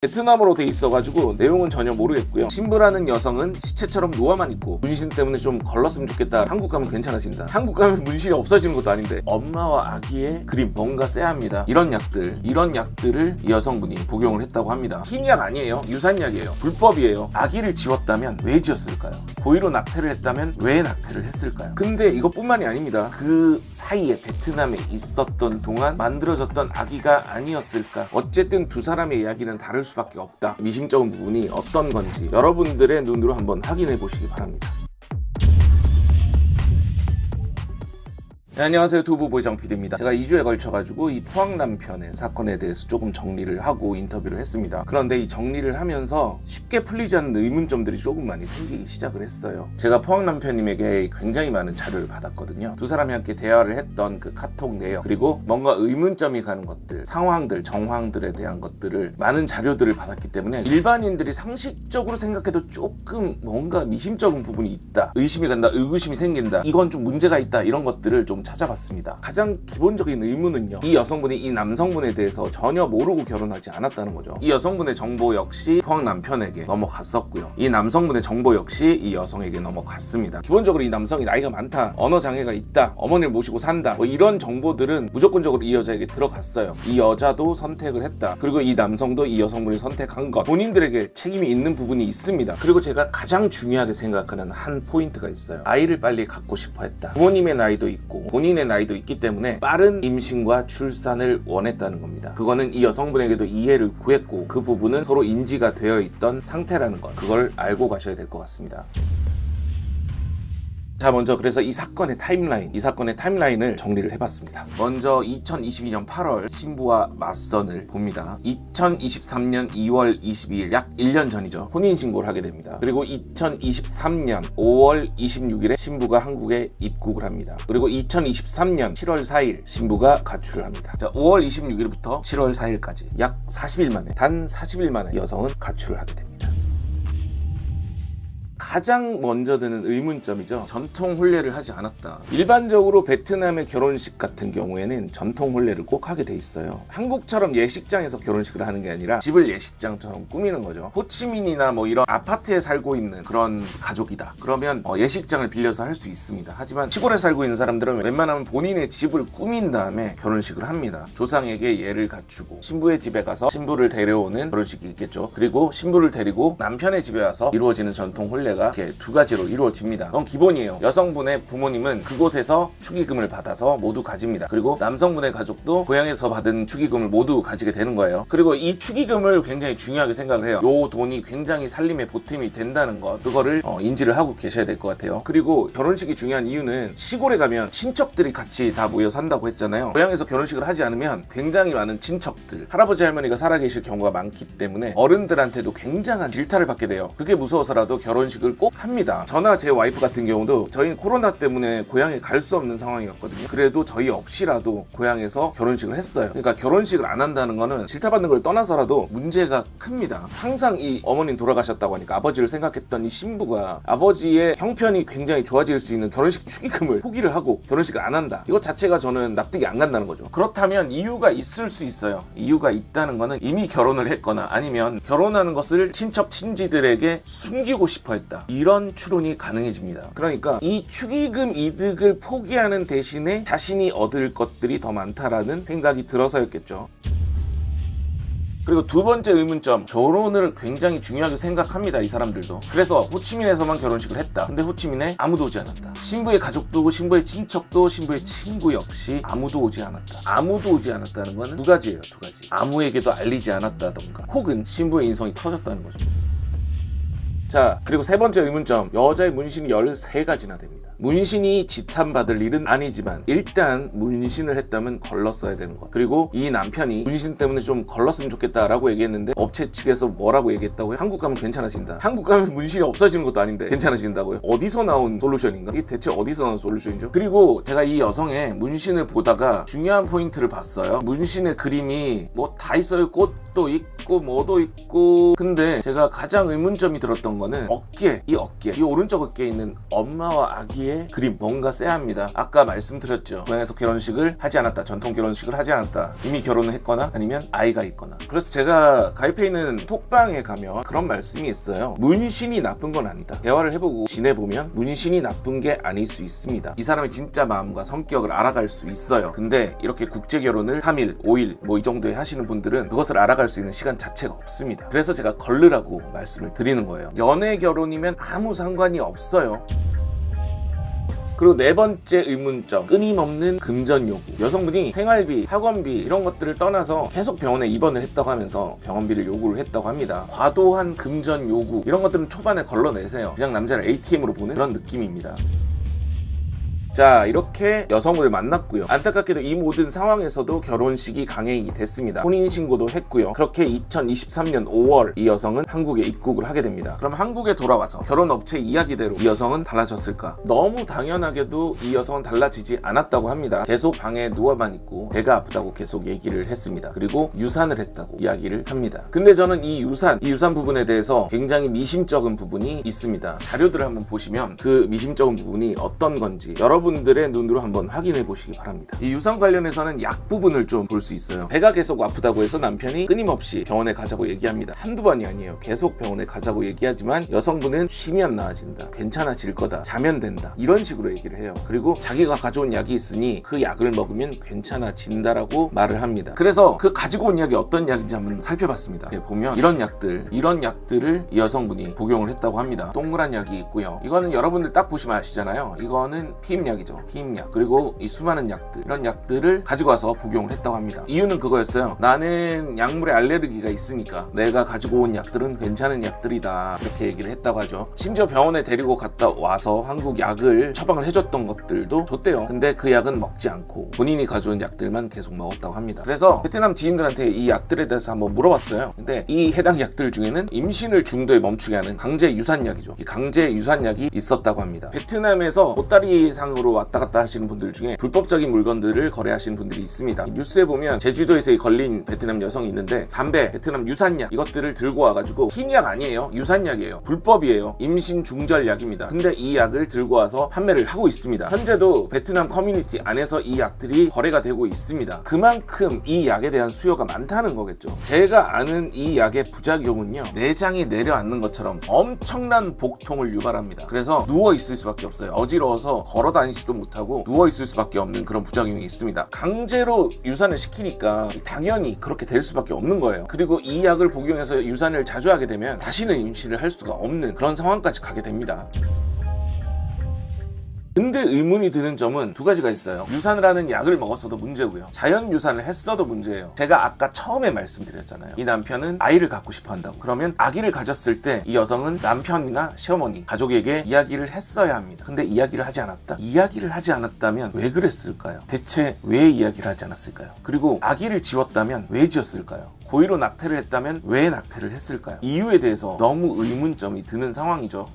베트남어로 돼 있어가지고 내용은 전혀 모르겠고요. 신부라는 여성은 시체처럼 누워만 있고 문신 때문에 좀 걸렀으면 좋겠다. 한국 가면 괜찮아진다. 한국 가면 문신이 없어지는 것도 아닌데 엄마와 아기의 그림 뭔가 쎄합니다. 이런 약들을 이 여성분이 복용을 했다고 합니다. 힘약 아니에요. 유산약이에요. 불법이에요. 아기를 지웠다면 왜 지었을까요? 고의로 낙태를 했다면 왜 낙태를 했을까요? 근데 이것뿐만이 아닙니다. 그 사이에 베트남에 있었던 동안 만들어졌던 아기가 아니었을까? 어쨌든 두 사람의 이야기는 다를 수밖에 없다. 미심쩍은 부분이 어떤 건지 여러분들의 눈으로 한번 확인해 보시기 바랍니다. 네, 안녕하세요. 두부보이정 PD입니다. 제가 2주에 걸쳐가지고 이 포항남편의 사건에 대해서 조금 정리를 하고 인터뷰를 했습니다. 그런데 이 정리를 하면서 쉽게 풀리지 않는 의문점들이 조금 많이 생기기 시작을 했어요. 제가 포항남편님에게 굉장히 많은 자료를 받았거든요. 두 사람이 함께 대화를 했던 그 카톡 내용, 그리고 뭔가 의문점이 가는 것들, 상황들, 정황들에 대한 것들을 많은 자료들을 받았기 때문에 일반인들이 상식적으로 생각해도 조금 뭔가 미심쩍은 부분이 있다, 의심이 간다, 의구심이 생긴다, 이건 좀 문제가 있다, 이런 것들을 좀 찾아봤습니다. 가장 기본적인 의문은요, 이 여성분이 이 남성분에 대해서 전혀 모르고 결혼하지 않았다는 거죠. 이 여성분의 정보 역시 포항 남편에게 넘어갔었고요. 이 남성분의 정보 역시 이 여성에게 넘어갔습니다. 기본적으로 이 남성이 나이가 많다, 언어 장애가 있다, 어머니를 모시고 산다, 뭐 이런 정보들은 무조건적으로 이 여자에게 들어갔어요. 이 여자도 선택을 했다. 그리고 이 남성도 이 여성분이 선택한 것, 본인들에게 책임이 있는 부분이 있습니다. 그리고 제가 가장 중요하게 생각하는 한 포인트가 있어요. 아이를 빨리 갖고 싶어 했다. 부모님의 나이도 있고 본인의 나이도 있기 때문에 빠른 임신과 출산을 원했다는 겁니다. 그거는 이 여성분에게도 이해를 구했고 그 부분은 서로 인지가 되어 있던 상태라는 것, 그걸 알고 가셔야 될 것 같습니다. 자, 먼저 그래서 이 사건의 타임라인을 정리를 해봤습니다. 먼저 2022년 8월 신부와 맞선을 봅니다. 2023년 2월 22일 약 1년 전이죠. 혼인신고를 하게 됩니다. 그리고 2023년 5월 26일에 신부가 한국에 입국을 합니다. 그리고 2023년 7월 4일 신부가 가출을 합니다. 자, 5월 26일부터 7월 4일까지 약 40일 만에, 단 40일 만에 여성은 가출을 하게 됩니다. 가장 먼저 드는 의문점이죠. 전통 혼례를 하지 않았다. 일반적으로 베트남의 결혼식 같은 경우에는 전통 혼례를 꼭 하게 돼 있어요. 한국처럼 예식장에서 결혼식을 하는 게 아니라 집을 예식장처럼 꾸미는 거죠. 호치민이나 뭐 이런 아파트에 살고 있는 그런 가족이다, 그러면 예식장을 빌려서 할 수 있습니다. 하지만 시골에 살고 있는 사람들은 웬만하면 본인의 집을 꾸민 다음에 결혼식을 합니다. 조상에게 예를 갖추고 신부의 집에 가서 신부를 데려오는 결혼식이 있겠죠. 그리고 신부를 데리고 남편의 집에 와서 이루어지는 전통 혼례 가 이렇게 두 가지로 이루어집니다. 그건 기본이에요. 여성분의 부모님은 그곳에서 축의금을 받아서 모두 가집니다. 그리고 남성분의 가족도 고향에서 받은 축의금을 모두 가지게 되는 거예요. 그리고 이 축의금을 굉장히 중요하게 생각을 해요. 요 돈이 굉장히 살림에 보탬이 된다는 것, 그거를 인지를 하고 계셔야 될 것 같아요. 그리고 결혼식이 중요한 이유는 시골에 가면 친척들이 같이 다 모여 산다고 했잖아요. 고향에서 결혼식을 하지 않으면 굉장히 많은 친척들, 할아버지 할머니가 살아계실 경우가 많기 때문에 어른들한테도 굉장한 질타를 받게 돼요. 그게 무서워서라도 결혼식을 꼭 합니다. 저나 제 와이프 같은 경우도 저희는 코로나 때문에 고향에 갈 수 없는 상황이었거든요. 그래도 저희 없이라도 고향에서 결혼식을 했어요. 그러니까 결혼식을 안 한다는 거는 질타받는 걸 떠나서라도 문제가 큽니다. 항상 이 어머님 돌아가셨다고 하니까 아버지를 생각했던 이 신부가 아버지의 형편이 굉장히 좋아질 수 있는 결혼식 축의금을 포기를 하고 결혼식을 안 한다, 이것 자체가 저는 납득이 안 간다는 거죠. 그렇다면 이유가 있을 수 있어요. 이유가 있다는 거는 이미 결혼을 했거나 아니면 결혼하는 것을 친척 친지들에게 숨기고 싶어 했다, 이런 추론이 가능해집니다. 그러니까 이 축의금 이득을 포기하는 대신에 자신이 얻을 것들이 더 많다라는 생각이 들어서였겠죠. 그리고 두 번째 의문점, 결혼을 굉장히 중요하게 생각합니다, 이 사람들도. 그래서 호치민에서만 결혼식을 했다. 근데 호치민에 아무도 오지 않았다. 신부의 가족도, 신부의 친척도, 신부의 친구 역시 아무도 오지 않았다. 아무도 오지 않았다는 거는 두 가지예요, 두 가지. 아무에게도 알리지 않았다던가, 혹은 신부의 인성이 터졌다는 거죠. 자, 그리고 세 번째 의문점, 여자의 문신이 13가지나 됩니다. 문신이 지탄받을 일은 아니지만 일단 문신을 했다면 걸렀어야 되는 것. 그리고 이 남편이 문신 때문에 좀 걸렀으면 좋겠다라고 얘기했는데 업체 측에서 뭐라고 얘기했다고요? 한국 가면 괜찮아진다. 한국 가면 문신이 없어지는 것도 아닌데 괜찮아진다고요? 어디서 나온 솔루션인가? 이게 대체 어디서 나온 솔루션이죠? 그리고 제가 이 여성의 문신을 보다가 중요한 포인트를 봤어요. 문신의 그림이 뭐 다 있어요. 꽃도 있고 뭐도 있고. 근데 제가 가장 의문점이 들었던 거는 어깨, 이 오른쪽 어깨에 있는 엄마와 아기의 사이의 그림 뭔가 쎄합니다. 아까 말씀드렸죠. 고향에서 결혼식을 하지 않았다, 전통 결혼식을 하지 않았다, 이미 결혼을 했거나 아니면 아이가 있거나. 그래서 제가 가입해 있는 톡방에 가면 그런 말씀이 있어요. 문신이 나쁜 건 아니다. 대화를 해보고 지내보면 문신이 나쁜 게 아닐 수 있습니다. 이 사람의 진짜 마음과 성격을 알아갈 수 있어요. 근데 이렇게 국제 결혼을 3일, 5일 뭐 이 정도에 하시는 분들은 그것을 알아갈 수 있는 시간 자체가 없습니다. 그래서 제가 걸르라고 말씀을 드리는 거예요. 연애 결혼이면 아무 상관이 없어요. 그리고 네 번째 의문점, 끊임없는 금전 요구. 여성분이 생활비, 학원비 이런 것들을 떠나서 계속 병원에 입원을 했다고 하면서 병원비를 요구를 했다고 합니다. 과도한 금전 요구 이런 것들은 초반에 걸러내세요. 그냥 남자를 ATM으로 보는 그런 느낌입니다. 자, 이렇게 여성을 만났고요. 안타깝게도 이 모든 상황에서도 결혼식이 강행이 됐습니다. 혼인신고도 했고요. 그렇게 2023년 5월 이 여성은 한국에 입국을 하게 됩니다. 그럼 한국에 돌아와서 결혼업체 이야기대로 이 여성은 달라졌을까? 너무 당연하게도 이 여성은 달라지지 않았다고 합니다. 계속 방에 누워만 있고 배가 아프다고 계속 얘기를 했습니다. 그리고 유산을 했다고 이야기를 합니다. 근데 저는 이 유산 부분에 대해서 굉장히 미심쩍은 부분이 있습니다. 자료들을 한번 보시면 그 미심쩍은 부분이 어떤 건지 여러분들의 눈으로 한번 확인해 보시기 바랍니다. 이 유산 관련해서는 약 부분을 좀 볼 수 있어요. 배가 계속 아프다고 해서 남편이 끊임없이 병원에 가자고 얘기합니다. 한두 번이 아니에요. 계속 병원에 가자고 얘기하지만 여성분은 쉬면 나아진다, 괜찮아질 거다, 자면 된다, 이런 식으로 얘기를 해요. 그리고 자기가 가져온 약이 있으니 그 약을 먹으면 괜찮아진다라고 말을 합니다. 그래서 그 가지고 온 약이 어떤 약인지 한번 살펴봤습니다. 보면 이런 약들을 이 여성분이 복용을 했다고 합니다. 동그란 약이 있고요. 이거는 여러분들 딱 보시면 아시잖아요. 이거는 피임약이죠. 피임약. 그리고 이 수많은 약들, 이런 약들을 가지고 와서 복용을 했다고 합니다. 이유는 그거였어요. 나는 약물에 알레르기가 있으니까 내가 가지고 온 약들은 괜찮은 약들이다, 이렇게 얘기를 했다고 하죠. 심지어 병원에 데리고 갔다 와서 한국 약을 처방을 해줬던 것들도 줬대요. 근데 그 약은 먹지 않고 본인이 가져온 약들만 계속 먹었다고 합니다. 그래서 베트남 지인들한테 이 약들에 대해서 한번 물어봤어요. 근데 이 해당 약들 중에는 임신을 중도에 멈추게 하는 강제 유산약이죠. 이 강제 유산약이 있었다고 합니다. 베트남에서 보따리 상으로 왔다 갔다 하시는 분들 중에 불법적인 물건들을 거래하시는 분들이 있습니다. 뉴스에 보면 제주도에서 걸린 베트남 여성이 있는데 담배, 베트남 유산약 이것들을 들고 와가지고 흰약 아니에요. 유산약이에요. 불법이에요. 임신 중절약입니다. 근데 이 약을 들고 와서 판매를 하고 있습니다. 현재도 베트남 커뮤니티 안에서 이 약들이 거래가 되고 있습니다. 그만큼 이 약에 대한 수요가 많다는 거겠죠. 제가 아는 이 약의 부작용은요, 내장이 내려앉는 것처럼 엄청난 복통을 유발합니다. 그래서 누워있을 수밖에 없어요. 어지러워서 걸어 다니지도 못하고 누워있을 수밖에 없는 그런 부작용이 있습니다. 강제로 유산을 시키니까 당연히 그렇게 될 수밖에 없는 거예요. 그리고 이 약을 복용해서 유산을 자주 하게 되면 다시는 임신을 할 수가 없는 그런 상황까지 가게 됩니다. 근데 의문이 드는 점은 두 가지가 있어요. 유산을 하는 약을 먹었어도 문제고요, 자연 유산을 했어도 문제예요. 제가 아까 처음에 말씀드렸잖아요. 이 남편은 아이를 갖고 싶어 한다고. 그러면 아기를 가졌을 때 이 여성은 남편이나 시어머니, 가족에게 이야기를 했어야 합니다. 근데 이야기를 하지 않았다? 이야기를 하지 않았다면 왜 그랬을까요? 대체 왜 이야기를 하지 않았을까요? 그리고 아기를 지웠다면 왜 지웠을까요? 고의로 낙태를 했다면 왜 낙태를 했을까요? 이유에 대해서 너무 의문점이 드는 상황이죠.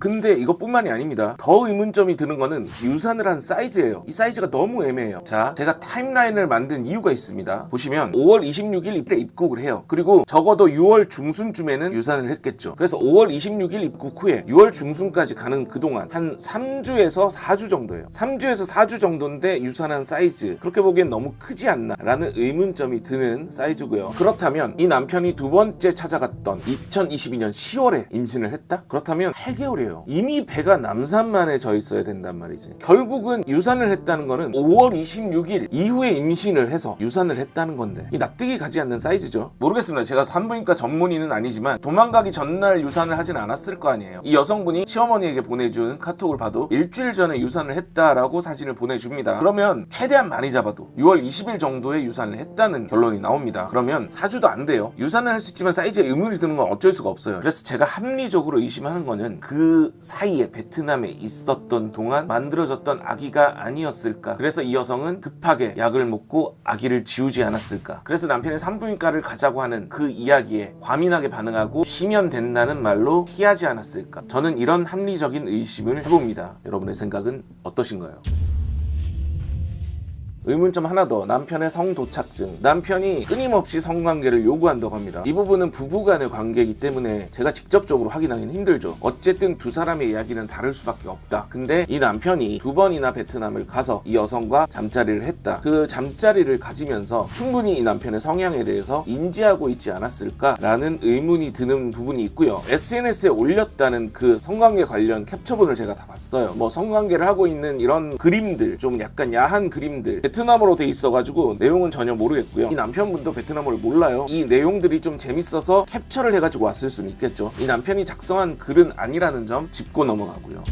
근데 이것뿐만이 아닙니다. 더 의문점이 드는 거는 유산을 한 사이즈예요. 이 사이즈가 너무 애매해요. 자, 제가 타임라인을 만든 이유가 있습니다. 보시면 5월 26일 입국을 해요. 그리고 적어도 6월 중순쯤에는 유산을 했겠죠. 그래서 5월 26일 입국 후에 6월 중순까지 가는 그동안 한 3주에서 4주 정도예요. 3주에서 4주 정도인데 유산한 사이즈, 그렇게 보기엔 너무 크지 않나 라는 의문점이 드는 사이즈고요. 그렇다면 이 남편이 두 번째 찾아갔던 2022년 10월에 임신을 했다? 그렇다면 8개월이에요. 이미 배가 남산만에 져 있어야 된단 말이지. 결국은 유산을 했다는 거는 5월 26일 이후에 임신을 해서 유산을 했다는 건데, 이 납득이 가지 않는 사이즈죠. 모르겠습니다. 제가 산부인과 전문의는 아니지만 도망가기 전날 유산을 하진 않았을 거 아니에요. 이 여성분이 시어머니에게 보내준 카톡을 봐도 일주일 전에 유산을 했다라고 사진을 보내줍니다. 그러면 최대한 많이 잡아도 6월 20일 정도에 유산을 했다는 결론이 나옵니다. 그러면 4주도 안 돼요. 유산을 할 수 있지만 사이즈에 의문이 드는 건 어쩔 수가 없어요. 그래서 제가 합리적으로 의심하는 거는 그 사이에 베트남에 있었던 동안 만들어졌던 아기가 아니었을까. 그래서 이 여성은 급하게 약을 먹고 아기를 지우지 않았을까. 그래서 남편의 산부인과를 가자고 하는 그 이야기에 과민하게 반응하고 쉬면 된다는 말로 피하지 않았을까. 저는 이런 합리적인 의심을 해봅니다. 여러분의 생각은 어떠신가요? 의문점 하나 더. 남편의 성도착증. 남편이 끊임없이 성관계를 요구한다고 합니다. 이 부분은 부부간의 관계이기 때문에 제가 직접적으로 확인하기는 힘들죠. 어쨌든 두 사람의 이야기는 다를 수밖에 없다. 근데 이 남편이 2번이나 베트남을 가서 이 여성과 잠자리를 했다. 그 잠자리를 가지면서 충분히 이 남편의 성향에 대해서 인지하고 있지 않았을까라는 의문이 드는 부분이 있고요. SNS에 올렸다는 그 성관계 관련 캡처본을 제가 다 봤어요. 뭐 성관계를 하고 있는 이런 그림들, 좀 약간 야한 그림들, 베트남어로 돼 있어가지고 내용은 전혀 모르겠고요. 이 남편분도 베트남어를 몰라요. 이 내용들이 좀 재밌어서 캡처를 해가지고 왔을 수는 있겠죠. 이 남편이 작성한 글은 아니라는 점 짚고 넘어가고요.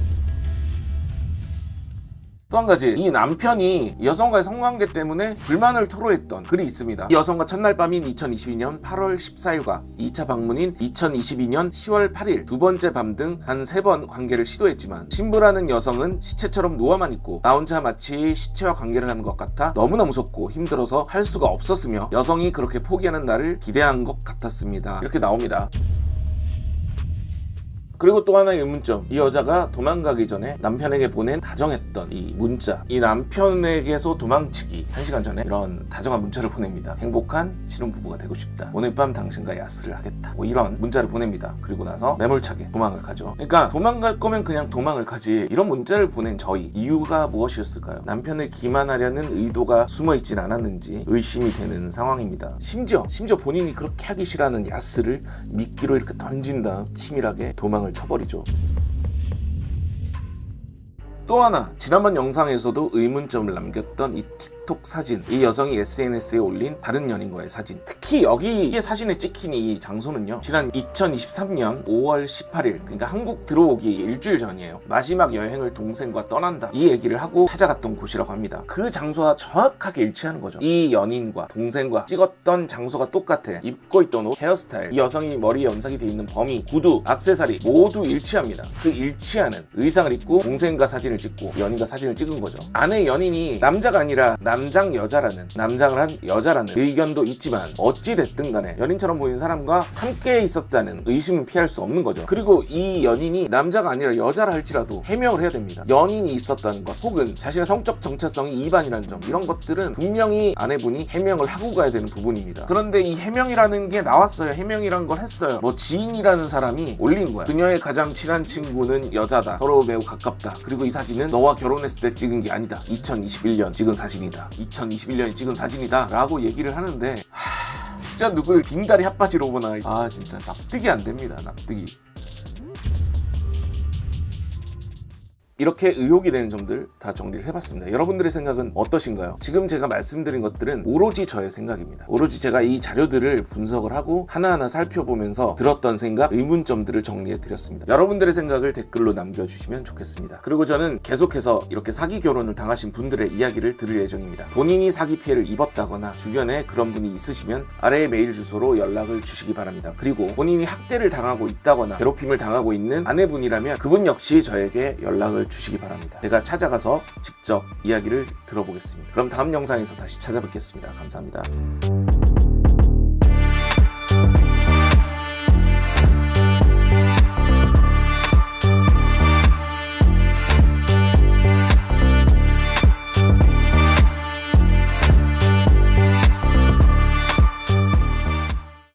또 한 가지, 이 남편이 여성과의 성관계 때문에 불만을 토로했던 글이 있습니다. 이 여성과 첫날 밤인 2022년 8월 14일과 2차 방문인 2022년 10월 8일 두 번째 밤 등 한 3번 관계를 시도했지만 신부라는 여성은 시체처럼 누워만 있고 나 혼자 마치 시체와 관계를 하는 것 같아 너무나 무섭고 힘들어서 할 수가 없었으며 여성이 그렇게 포기하는 날을 기대한 것 같았습니다. 이렇게 나옵니다. 그리고 또 하나의 의문점, 이 여자가 도망가기 전에 남편에게 보낸 다정했던 이 문자, 이 남편에게서 도망치기 1시간 전에 이런 다정한 문자를 보냅니다. 행복한 신혼부부가 되고 싶다. 오늘 밤 당신과 야스를 하겠다. 뭐 이런 문자를 보냅니다. 그리고 나서 매몰차게 도망을 가죠. 그러니까 도망갈 거면 그냥 도망을 가지, 이런 문자를 보낸 저희, 이유가 무엇이었을까요? 남편을 기만하려는 의도가 숨어있진 않았는지 의심이 되는 상황입니다. 심지어 본인이 그렇게 하기 싫어하는 야스를 미끼로 이렇게 던진 다음 치밀하게 도망을 쳐버리죠. 또 하나, 지난번 영상에서도 의문점을 남겼던 이 틱톡 사진, 이 여성이 SNS에 올린 다른 연인과의 사진, 특히 여기에 사진에 찍힌 이 장소는요, 지난 2023년 5월 18일, 그러니까 한국 들어오기 일주일 전이에요. 마지막 여행을 동생과 떠난다, 이 얘기를 하고 찾아갔던 곳이라고 합니다. 그 장소와 정확하게 일치하는 거죠. 이 연인과 동생과 찍었던 장소가 똑같아. 입고 있던 옷, 헤어스타일, 이 여성이 머리에 연상이 돼 있는 범위, 구두, 액세서리 모두 일치합니다. 그 일치하는 의상을 입고 동생과 사진을 찍고 연인과 사진을 찍은 거죠. 안에 연인이 남자가 아니라 남장 여자라는, 남장을 한 여자라는 의견도 있지만 어찌됐든 간에 연인처럼 보이는 사람과 함께 있었다는 의심은 피할 수 없는 거죠. 그리고 이 연인이 남자가 아니라 여자라 할지라도 해명을 해야 됩니다. 연인이 있었다는 것, 혹은 자신의 성적 정체성이 이반이라는 점, 이런 것들은 분명히 아내분이 해명을 하고 가야 되는 부분입니다. 그런데 이 해명이라는 게 나왔어요. 해명이라는 걸 했어요. 뭐 지인이라는 사람이 올린 거야. 그녀의 가장 친한 친구는 여자다, 서로 매우 가깝다, 그리고 이 사진은 너와 결혼했을 때 찍은 게 아니다, 2021년 찍은 사진이다, 2021년에 찍은 사진이다 라고 얘기를 하는데, 진짜 누굴 빙다리 핫바지로 보나, 진짜 납득이 안 됩니다. 납득이. 이렇게 의혹이 되는 점들 다 정리를 해봤습니다. 여러분들의 생각은 어떠신가요? 지금 제가 말씀드린 것들은 오로지 저의 생각입니다. 오로지 제가 이 자료들을 분석을 하고 하나하나 살펴보면서 들었던 생각, 의문점들을 정리해드렸습니다. 여러분들의 생각을 댓글로 남겨주시면 좋겠습니다. 그리고 저는 계속해서 이렇게 사기 결혼을 당하신 분들의 이야기를 들을 예정입니다. 본인이 사기 피해를 입었다거나 주변에 그런 분이 있으시면 아래의 메일 주소로 연락을 주시기 바랍니다. 그리고 본인이 학대를 당하고 있다거나 괴롭힘을 당하고 있는 아내분이라면 그분 역시 저에게 연락을 주시기 바랍니다. 제가 찾아가서 직접 이야기를 들어보겠습니다. 그럼 다음 영상에서 다시 찾아뵙겠습니다. 감사합니다.